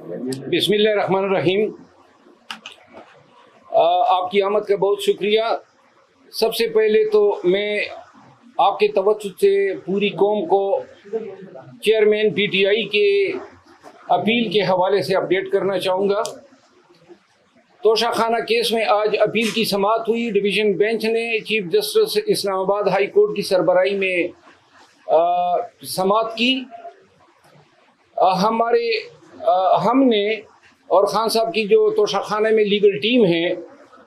बिस्मिल्लाहिर्रहमानिर्रहीम। आपकी आमद का बहुत शुक्रिया। सबसे पहले तो मैं आपके तवज्जुह से पूरी कौम को चेयरमैन पीटीआई के अपील के हवाले से अपडेट करना चाहूँगा। तोशाखाना केस में आज अपील की समाअत हुई। डिवीज़न बेंच ने chief justice Islamabad high court की सरबराही में समाअत की। हमने और ख़ान साहब की जो तोशाखाना में लीगल टीम है,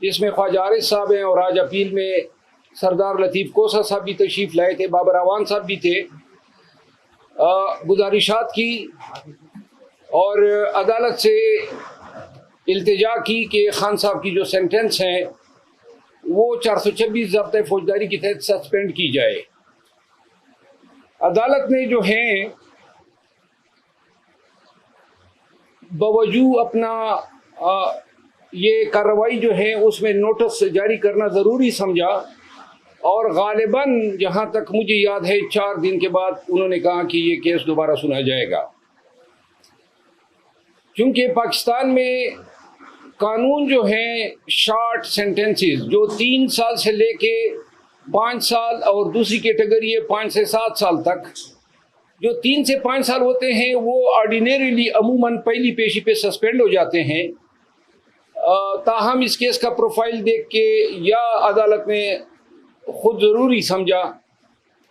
जिसमें ख्वाजा आरिफ साहब हैं और आज अपील में सरदार लतीफ़ कोसा साहब भी तशरीफ़ लाए थे, बाबर अवान साहब भी थे, गुजारिशात की और अदालत से इल्तिजा की कि ख़ान साहब की जो सेंटेंस हैं वो 426 ज़ब्त फौजदारी के तहत सस्पेंड की जाए। अदालत ने जो है बावजूद अपना ये कार्रवाई जो है उसमें नोटिस जारी करना ज़रूरी समझा और गालिबन जहाँ तक मुझे याद है 4 दिन के बाद उन्होंने कहा कि ये केस दोबारा सुना जाएगा। क्योंकि पाकिस्तान में कानून जो है शॉर्ट सेंटेंसेस जो 3 साल से लेके 5 साल और दूसरी कैटेगरी है 5 से 7 साल तक, जो 3 से 5 साल होते हैं वो ऑर्डिनरीली अमूमन पहली पेशी पे सस्पेंड हो जाते हैं। ताहम इस केस का प्रोफाइल देख के या अदालत ने खुद ज़रूरी समझा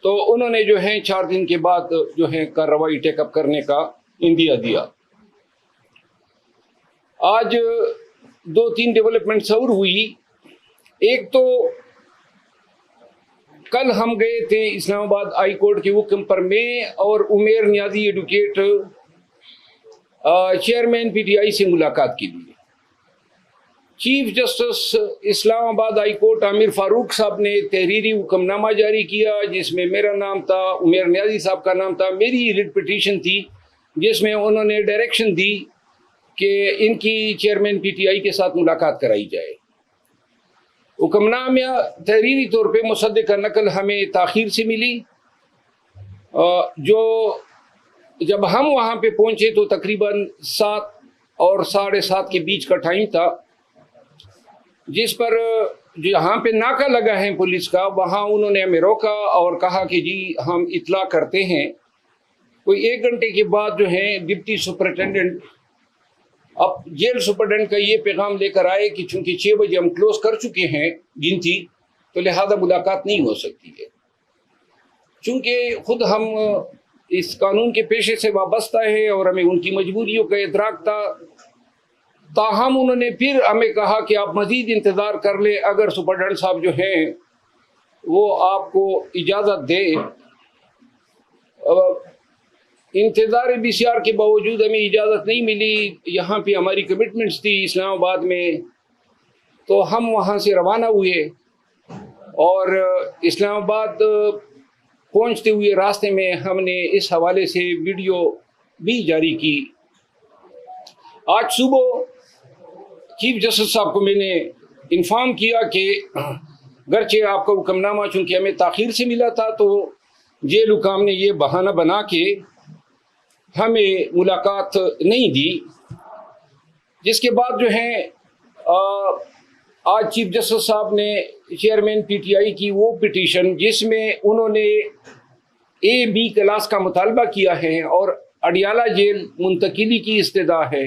तो उन्होंने जो है 4 दिन के बाद जो है कार्रवाई टेकअप करने का इंदिया दिया। आज 2-3 डेवलपमेंट्स और हुई। एक तो कल हम गए थे इस्लामाबाद हाई कोर्ट के हुक्म पर, मैं और उमेर नियाजी एडवोकेट चेयरमैन पीटीआई से मुलाकात के लिए। Chief justice Islamabad high court Aamir Farooq साहब ने तहरीरी हुक्मनामा जारी किया जिसमें मेरा नाम था, उमेर नियाजी साहब का नाम था, मेरी रिट पिटीशन थी जिसमें उन्होंने डायरेक्शन दी कि इनकी चेयरमैन पीटीआई के साथ मुलाकात कराई जाए। हुक्मनामा तहरीरी तौर पे मुसद्दिक़ नकल हमें ताख़ीर से मिली। जो जब हम वहाँ पे पहुँचे तो तकरीबन 7 और 7:30 के बीच का टाइम था, जिस पर जहाँ पे नाका लगा है पुलिस का वहाँ उन्होंने हमें रोका और कहा कि जी हम इत्ला करते हैं। कोई 1 घंटे के बाद जो है डिप्टी सुपरिटेंडेंट अब जेल सुपरडेंट का ये पैगाम लेकर आए कि चूंकि 6 बजे हम क्लोज कर चुके हैं गिनती, तो लिहाजा मुलाकात नहीं हो सकती है। चूंकि खुद हम इस कानून के पेशे से वाबस्ता है और हमें उनकी मजबूरियों का इदराक था, ताहम उन्होंने फिर हमें कहा कि आप मजीद इंतज़ार कर ले, अगर सुपरडेंट साहब जो हैं वो आपको इजाज़त दे। इंतज़ार बीसीआर के बावजूद हमें इजाज़त नहीं मिली। यहाँ पे हमारी कमिटमेंट्स थी इस्लामाबाद में, तो हम वहाँ से रवाना हुए और इस्लामाबाद पहुँचते हुए रास्ते में हमने इस हवाले से वीडियो भी जारी की। आज सुबह चीफ जस्टिस साहब को मैंने इन्फॉर्म किया कि गरचे आपका हुक्मनामा चूँकि हमें ताख़ीर से मिला था तो जेल हुकाम ने ये बहाना बना के हमें मुलाकात नहीं दी। जिसके बाद जो है आज चीफ जस्टिस साहब ने चेयरमैन पीटीआई की वो पिटीशन जिसमें उन्होंने A-B क्लास का मुतालबा किया है और अडियाला जेल मुंतकिली की इस्तदा है,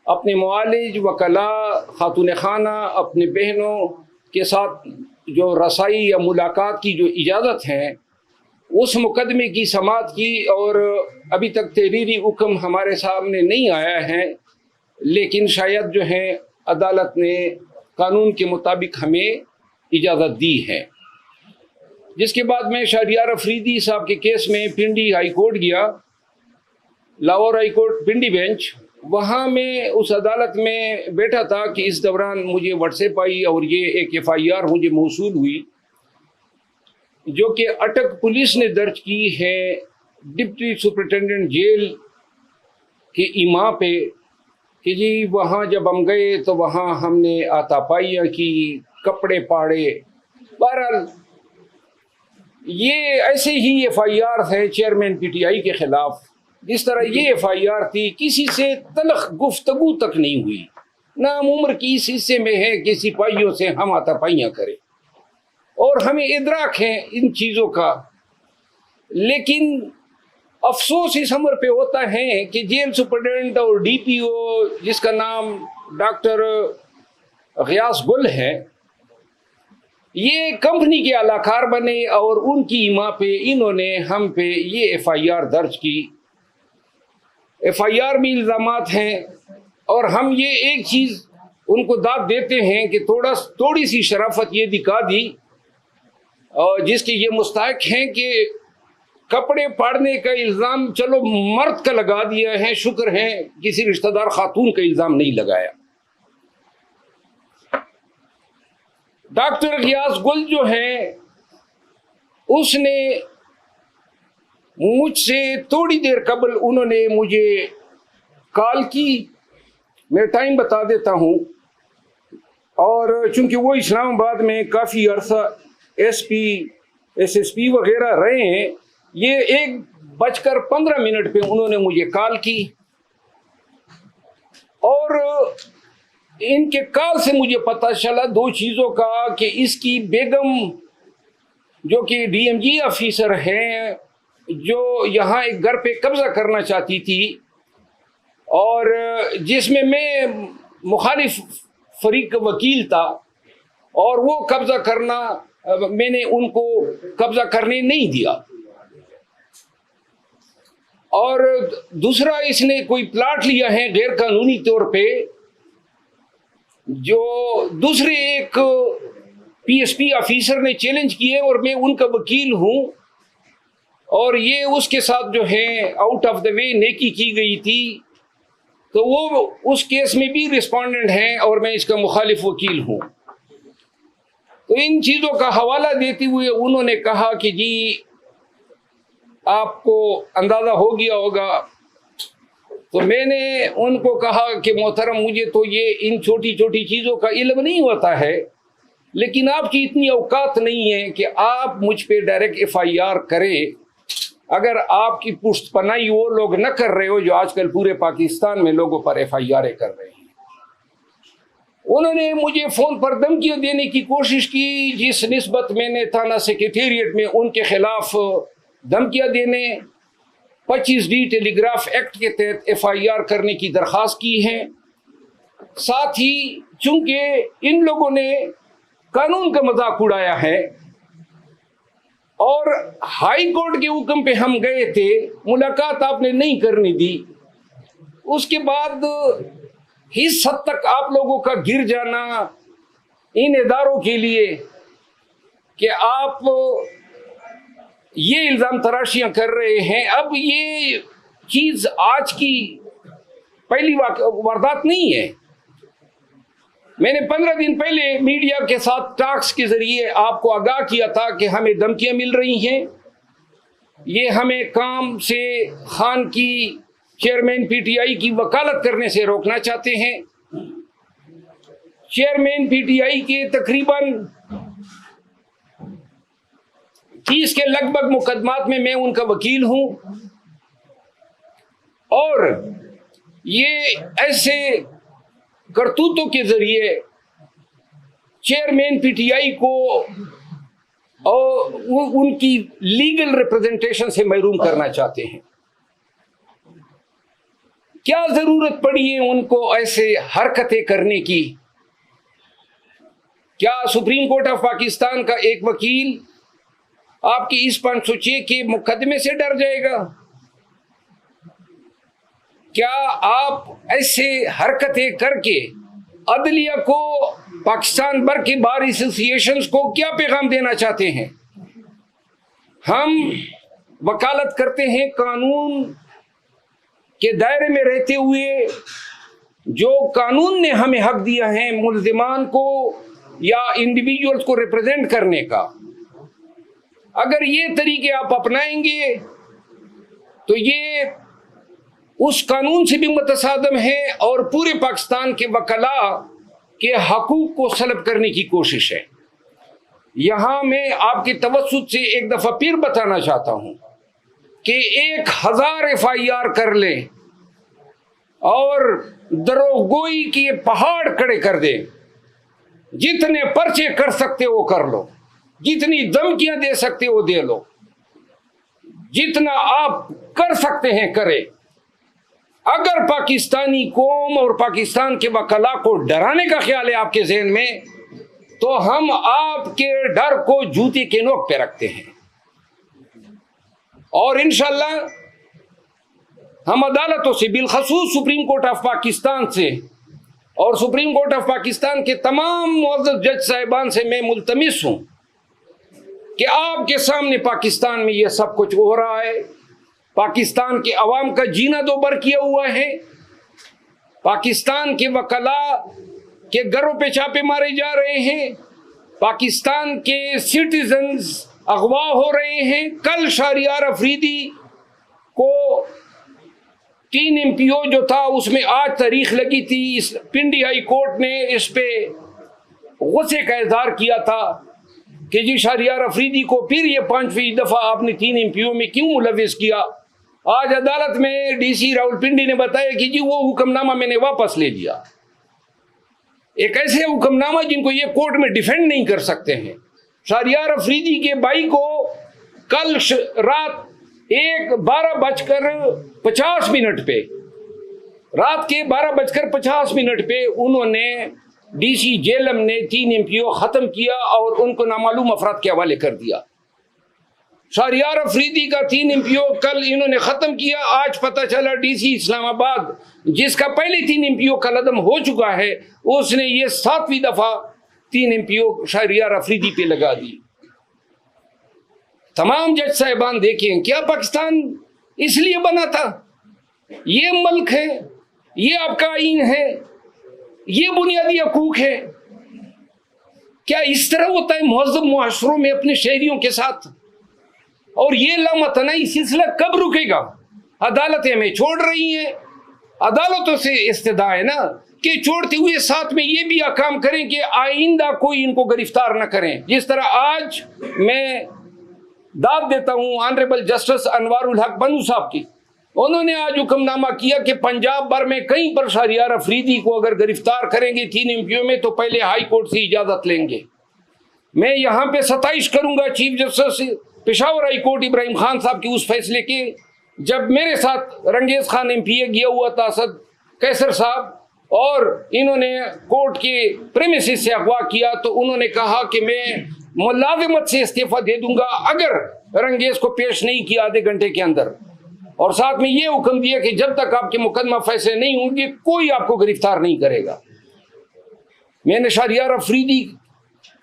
अपने मुआलिज वकला खातून खाना अपने बहनों के साथ जो रसाई या मुलाकात की जो इजाज़त है उस मुकदमे की समाअत की। और अभी तक तहरीरी हुक्म हमारे सामने नहीं आया है, लेकिन शायद जो है अदालत ने कानून के मुताबिक हमें इजाज़त दी है। जिसके बाद मैं शहरियार अफरीदी साहब के केस में पिंडी हाई कोर्ट गया, लाहौर हाई कोर्ट पिंडी बेंच। वहाँ मैं उस अदालत में बैठा था कि इस दौरान मुझे व्हाट्सएप आई और ये एक FIR मुझे मौसूल हुई जो कि अटक पुलिस ने दर्ज की है डिप्टी सुपरिटेंडेंट जेल के इमा पे कि जी वहाँ जब हम गए तो वहाँ हमने आतापाइयाँ की, कपड़े पाड़े। बहरहाल ये ऐसे ही FIR है चेयरमैन पीटीआई के ख़िलाफ़ जिस तरह ये FIR थी, किसी से तलख गुफ्तगू तक नहीं हुई, ना हम उम्र की इस हिस्से में है कि सिपाहियों से हम हाथापाइयाँ करें, और हमें इदराक है इन चीज़ों का। लेकिन अफसोस इस उम्र पे होता है कि जेल सुपरिटेंडेंट और DPO जिसका नाम डॉक्टर गियास गुल है, ये कंपनी के अलाकार बने और उनकी इमा पे इन्होंने हम पे ये FIR दर्ज की। FIR में इल्ज़ामात हैं और हम ये एक चीज़ उनको दाद देते हैं कि थोड़ी सी शराफत ये दिखा दी, और जिसके ये मुस्तहक हैं कि कपड़े फाड़ने का इल्ज़ाम चलो मर्द का लगा दिया है, शुक्र है किसी रिश्तेदार खातून का इल्ज़ाम नहीं लगाया। डॉक्टर गियास गुल जो है, उसने मुझसे थोड़ी देर कबल उन्होंने मुझे कॉल की, मैं टाइम बता देता हूँ, और चूंकि वो इस्लामाबाद में काफ़ी अरसा SP SSP वगैरह रहे हैं, ये 1:15 पे उन्होंने मुझे कॉल की, और इनके कॉल से मुझे पता चला दो चीज़ों का, कि इसकी बेगम जो कि DMG ऑफिसर हैं, जो यहाँ एक घर पे कब्जा करना चाहती थी, और जिसमें मैं मुखालिफ फरीक का वकील था, और वो कब्जा करना मैंने उनको कब्जा करने नहीं दिया। और दूसरा, इसने कोई प्लाट लिया है गैर कानूनी तौर पे, जो दूसरे एक PSP ऑफिसर ने चैलेंज किए, और मैं उनका वकील हूँ, और ये उसके साथ जो है आउट ऑफ द वे नेकी की गई थी, तो वो उस केस में भी रिस्पोंडेंट हैं और मैं इसका मुखालिफ वकील हूँ। तो इन चीज़ों का हवाला देते हुए उन्होंने कहा कि जी आपको अंदाज़ा हो गया होगा। तो मैंने उनको कहा कि मोहतरम, मुझे तो ये इन छोटी छोटी चीज़ों का इल्म नहीं होता है, लेकिन आपकी इतनी औकात नहीं है कि आप मुझ पे डायरेक्ट FIR करें, अगर आपकी पुष्टपनाही वो लोग न कर रहे हो जो आजकल पूरे पाकिस्तान में लोगों पर FIR कर रहे हैं। उन्होंने मुझे फ़ोन पर धमकियाँ देने की कोशिश की, जिस निस्बत मैंने थाना सेक्रेटेरिएट में उनके खिलाफ धमकियाँ देने 25D टेलीग्राफ एक्ट के तहत FIR करने की दरख्वास्त की है। साथ ही चूंकि इन लोगों ने कानून का मजाक उड़ाया है, और हाई कोर्ट के हुक्म पे हम गए थे, मुलाकात आपने नहीं करनी दी, उसके बाद इस हद तक आप लोगों का गिर जाना इन इदारों के लिए कि आप ये इल्ज़ाम तराशियां कर रहे हैं। अब ये चीज़ आज की पहली वारदात नहीं है। मैंने 15 दिन पहले मीडिया के साथ टॉक्स के जरिए आपको आगाह किया था कि हमें धमकियां मिल रही हैं, ये हमें काम से खान की चेयरमैन PTI की वकालत करने से रोकना चाहते हैं। चेयरमैन PTI के तकरीबन 30 के लगभग मुकदमात में मैं उनका वकील हूं, और ये ऐसे करतूतों के जरिए चेयरमैन PTI को और उनकी लीगल रिप्रेजेंटेशन से महरूम करना चाहते हैं। क्या जरूरत पड़ी है उनको ऐसे हरकतें करने की? क्या सुप्रीम कोर्ट ऑफ पाकिस्तान का एक वकील आपकी इस 506 के मुकदमे से डर जाएगा? क्या आप ऐसे हरकतें करके अदलिया को, पाकिस्तान भर के बार एसोसिएशंस को क्या पैगाम देना चाहते हैं? हम वकालत करते हैं कानून के दायरे में रहते हुए, जो कानून ने हमें हक दिया है मुल्जिमान को या इंडिविजुअल्स को रिप्रेजेंट करने का। अगर ये तरीके आप अपनाएंगे तो ये उस कानून से भी मुतसादम है और पूरे पाकिस्तान के वकला के हकूक को सलब करने की कोशिश है। यहाँ मैं आपकी तवज्जुह से एक दफ़ा फिर बताना चाहता हूँ कि 1000 FIR कर लें और दरोगोई के पहाड़ खड़े कर दें, जितने पर्चे कर सकते हो कर लो, जितनी धमकियां दे सकते हो दे लो, जितना आप कर सकते हैं करें। अगर पाकिस्तानी कौम और पाकिस्तान के वकला को डराने का ख्याल है आपके ज़हन में, तो हम आपके डर को जूते के नोक पे रखते हैं और इंशाअल्लाह हम अदालतों से, बिलखसूस सुप्रीम कोर्ट ऑफ पाकिस्तान से और सुप्रीम कोर्ट ऑफ पाकिस्तान के तमाम मुअज़्ज़ज़ जज साहिबान से मैं मुल्तमिस हूं कि आपके सामने पाकिस्तान में यह सब कुछ हो रहा है। पाकिस्तान के अवाम का जीना दो बर किया हुआ है, पाकिस्तान के वकला के घरों पे छापे मारे जा रहे हैं, पाकिस्तान के सिटीजन्स अगवा हो रहे हैं। कल शहरियार अफरीदी को 3 MPO जो था उसमें आज तारीख लगी थी, इस पिंडी हाई कोर्ट ने इस पे गुस्से का इजहार किया था कि जी शहरियार अफरीदी को फिर ये 5वीं दफा आपने 3 MPO में क्यों मुलविस किया। आज अदालत में DC रावलपिंडी ने बताया कि जी वो हुक्मनामा मैंने वापस ले लिया। एक ऐसे हुक्मनामा जिनको ये कोर्ट में डिफेंड नहीं कर सकते हैं। शहरियार अफरीदी के भाई को कल रात 12:50 पे, रात के 12:50 पे उन्होंने DC जेलम ने 3 MPO खत्म किया और उनको नामालूम अफराद के हवाले कर दिया। शहरियार अफरीदी का 3 MPO कल इन्होंने खत्म किया। आज पता चला DC इस्लामाबाद, जिसका पहले 3 MPO का लदम हो चुका है, उसने ये 7वीं दफा 3 MPO शहरियार अफरीदी पे लगा दी। तमाम जज साहिबान देखें, क्या पाकिस्तान इसलिए बना था? ये मुल्क है, ये आपका आईन है, ये बुनियादी हकूक है। क्या इस तरह होता है मुहज़्ज़ब मुआशरों में अपने शहरियों के साथ? और ये लामतनाई सिलसिला कब रुकेगा? अदालतें हमें छोड़ रही हैं, अदालतों से इस्तदा है ना कि छोड़ते हुए साथ में ये भी काम करें कि आइंदा कोई इनको गिरफ्तार न करें। जिस तरह आज मैं दाद देता हूं ऑनरेबल जस्टिस अनवारुल हक बनू साहब की, उन्होंने आज हुक्मनामा किया कि पंजाब भर में कहीं पर शहरियार अफरीदी को अगर गिरफ्तार करेंगे 3 MPO में तो पहले हाई कोर्ट से इजाजत लेंगे। मैं यहाँ पे सताइश करूंगा chief justice Peshawar high court Ibrahim Khan साहब की उस फैसले के, जब मेरे साथ रंगेज खान MPA गया हुआ था, असद कैसर साहब, और इन्होंने कोर्ट के प्रेमिसेस से अगवा किया, तो उन्होंने कहा कि मैं मुलाजिमत से इस्तीफा दे दूंगा अगर रंगेज को पेश नहीं किया आधे घंटे के अंदर, और साथ में ये हुक्म दिया कि जब तक आपके मुकदमा फैसले नहीं होंगे कोई आपको गिरफ्तार नहीं करेगा। मैंने शहरियार अफरीदी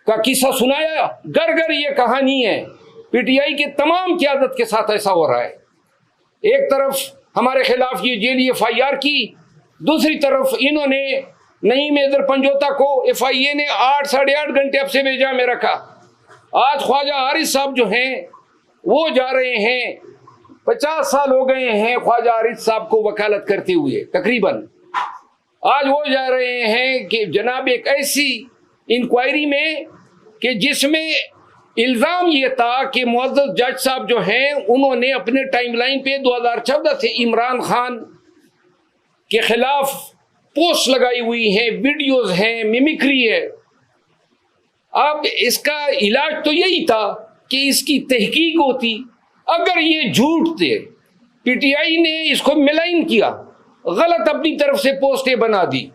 का किस्सा सुनाया, घर घर ये कहानी है। PTI के तमाम क़यादत के साथ ऐसा हो रहा है। एक तरफ हमारे खिलाफ ये जेली FIR की, दूसरी तरफ इन्होंने नईम हैदर पंजोता को FIA ने 8 साढ़े 8 घंटे अब से बेजा में रखा। आज ख्वाजा हारिस साहब जो हैं वो जा रहे हैं, 50 साल हो गए हैं ख्वाजा हारिस साहब को वकालत करते हुए तकरीबन। आज वो जा रहे हैं कि जनाब एक ऐसी इंक्वायरी में कि जिसमें इल्ज़ाम ये था कि मुअज़्ज़ज़ जज साहब जो हैं उन्होंने अपने टाइमलाइन पे 2014 से इमरान खान के खिलाफ पोस्ट लगाई हुई हैं, वीडियोस हैं, मिमिक्री है। अब इसका इलाज तो यही था कि इसकी तहकीक होती। अगर ये झूठ थे, PTI ने इसको मिलाइन किया, गलत अपनी तरफ से पोस्टें बना दी,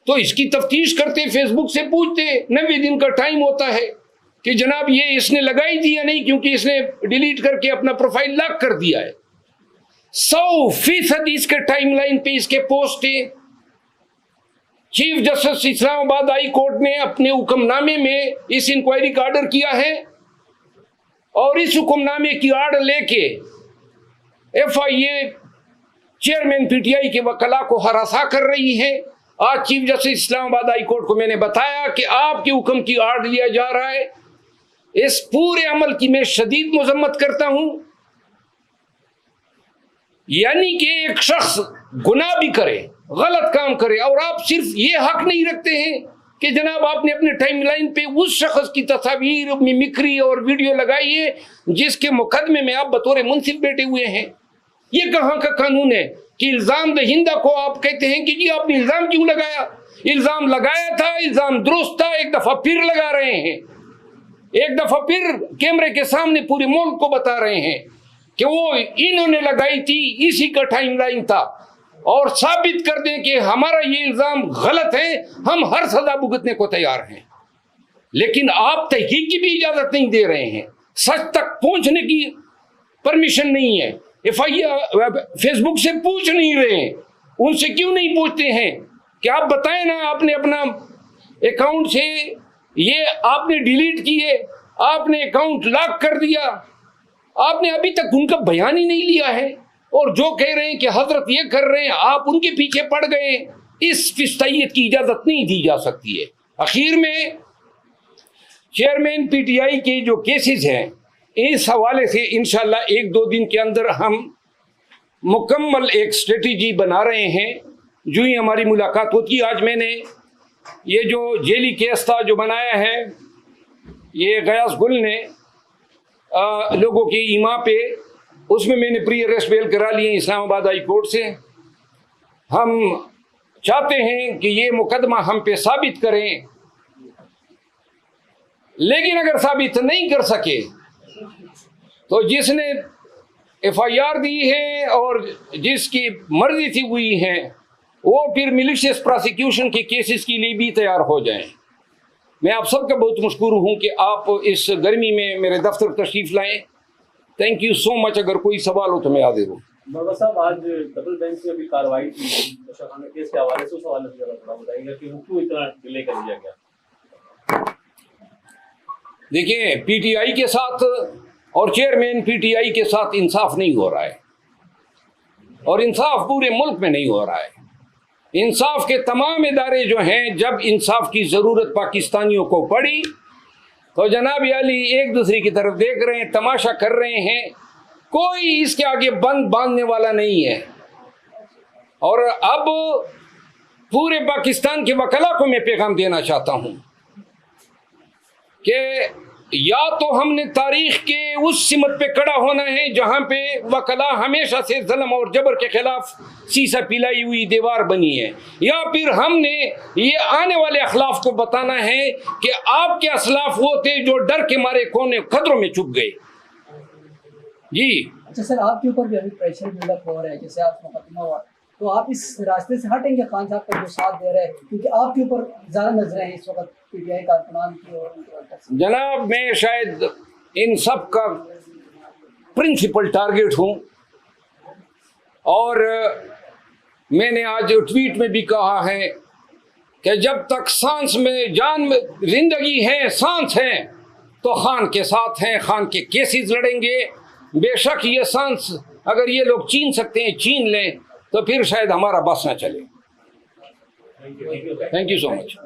तो इसकी तफ्तीश करते, फेसबुक से पूछते, 90 दिन का टाइम होता है कि जनाब ये इसने लगाई दी या नहीं, क्योंकि इसने डिलीट करके अपना प्रोफाइल लॉक कर दिया है। 100% इसके टाइमलाइन पे इसके पोस्टें। Chief justice Islamabad high court ने अपने हुक्मनामे में इस इंक्वायरी का ऑर्डर किया है और इस हुक्मनामे की आड़ लेके FIA चेयरमैन PTI के वकला को हरासा कर रही है। आज chief justice Islamabad high court को मैंने बताया कि आपके हुक्म की आड़ लिया जा रहा है। इस पूरे अमल की मैं शदीद मजम्मत करता हूं। यानी कि एक शख्स गुनाह भी करे, गलत काम करे, और आप सिर्फ ये हक नहीं रखते हैं कि जनाब आपने अपने टाइमलाइन पे उस शख्स की तस्वीर मिमिक्री और वीडियो लगाई है जिसके मुकदमे में आप बतौर मुंसिफ बैठे हुए हैं। ये कहाँ का कानून है कि इल्जाम दहिंदा को आप कहते हैं कि जी आपने इल्जाम क्यों लगाया? इल्जाम लगाया था, इल्जाम दुरुस्त था, एक दफा फिर लगा रहे हैं, एक दफा फिर कैमरे के सामने पूरे मुल्क को बता रहे हैं कि वो इन्होंने लगाई थी, इसी का टाइमलाइन था, और साबित कर दें कि हमारा ये इल्जाम गलत है, हम हर सजा भुगतने को तैयार हैं। लेकिन आप तहकीक की भी इजाजत नहीं दे रहे हैं, सच तक पहुंचने की परमिशन नहीं है। FIR फेसबुक से पूछ नहीं रहे हैं, उनसे क्यों नहीं पूछते हैं कि आप बताएं ना, आपने अपना अकाउंट से ये आपने डिलीट किए, आपने अकाउंट लॉक कर दिया, आपने अभी तक उनका बयान ही नहीं लिया है, और जो कह रहे हैं कि हजरत ये कर रहे हैं आप उनके पीछे पड़ गए। इस फिस्तायत की इजाजत नहीं दी जा सकती है। आखिर में चेयरमैन PTI के जो केसेस हैं, इस हवाले से इंशाल्लाह 1-2 दिन के अंदर हम मुकम्मल एक स्ट्रेटजी बना रहे हैं। जो ही हमारी मुलाकात होती, आज मैंने ये जो जेली केस था जो बनाया है, ये गयास गुल ने लोगों की ईमा पे, उसमें मैंने प्री अरेस्ट बेल करा लिए इस्लामाबाद हाई कोर्ट से। हम चाहते हैं कि ये मुकदमा हम पे साबित करें, लेकिन अगर साबित नहीं कर सके तो जिसने FIR दी है और जिसकी मर्जी थी हुई है, वो फिर मिलिशियस प्रोसिक्यूशन के केसेस के लिए भी तैयार हो जाएं। मैं आप सबका बहुत मशकूर हूं कि आप इस गर्मी में मेरे दफ्तर तशरीफ लाएं। Thank you so much. अगर कोई सवाल हो तो मैं हाजिर हूँ। बाबा साहब, आज डबल बेंच में भी कार्रवाई थी नौशाखाना केस के हवाले से, उस हवाले से जरा थोड़ा बताइएगा कि वो क्यों इतना डिले कर दिया गया? देखिए, PTI के साथ और चेयरमैन PTI के साथ इंसाफ नहीं हो रहा है, और इंसाफ पूरे मुल्क में नहीं हो रहा है। इंसाफ के तमाम इदारे जो हैं, जब इंसाफ की ज़रूरत पाकिस्तानियों को पड़ी तो जनाब अली एक दूसरे की तरफ देख रहे हैं, तमाशा कर रहे हैं। कोई इसके आगे बंद बांधने वाला नहीं है। और अब पूरे पाकिस्तान के वकला को मैं पैगाम देना चाहता हूं कि या तो हमने तारीख के उस सिमत पे खड़ा होना है जहां पे वकला हमेशा से जुल्म और जबर के खिलाफ सीसा पिलाई हुई दीवार बनी है, या फिर हमने ये आने वाले अखलाफ को बताना है कि आपके असलाफ वो थे जो डर के मारे कोने खतरों में छुप गए। जी अच्छा सर, आपके ऊपर भी अभी प्रेशर बिल्डअप हो रहा है, जैसे आप मुकदमा हुआ, तो आप इस रास्ते से हटेंगे खान साहब का जो साथ दे रहे हैं, क्योंकि आपके ऊपर ज़्यादा नजरें हैं इस वक्त PTI कारकुनान की और जनाब, मैं शायद इन सब का प्रिंसिपल टारगेट हूं, और मैंने आज ट्वीट में भी कहा है कि जब तक सांस में जान में जिंदगी है, सांस है, तो खान के साथ हैं, खान के केसेस लड़ेंगे। बेशक ये सांस अगर ये लोग छीन सकते हैं, छीन लें, तो फिर शायद हमारा बस ना चले। Thank you so much.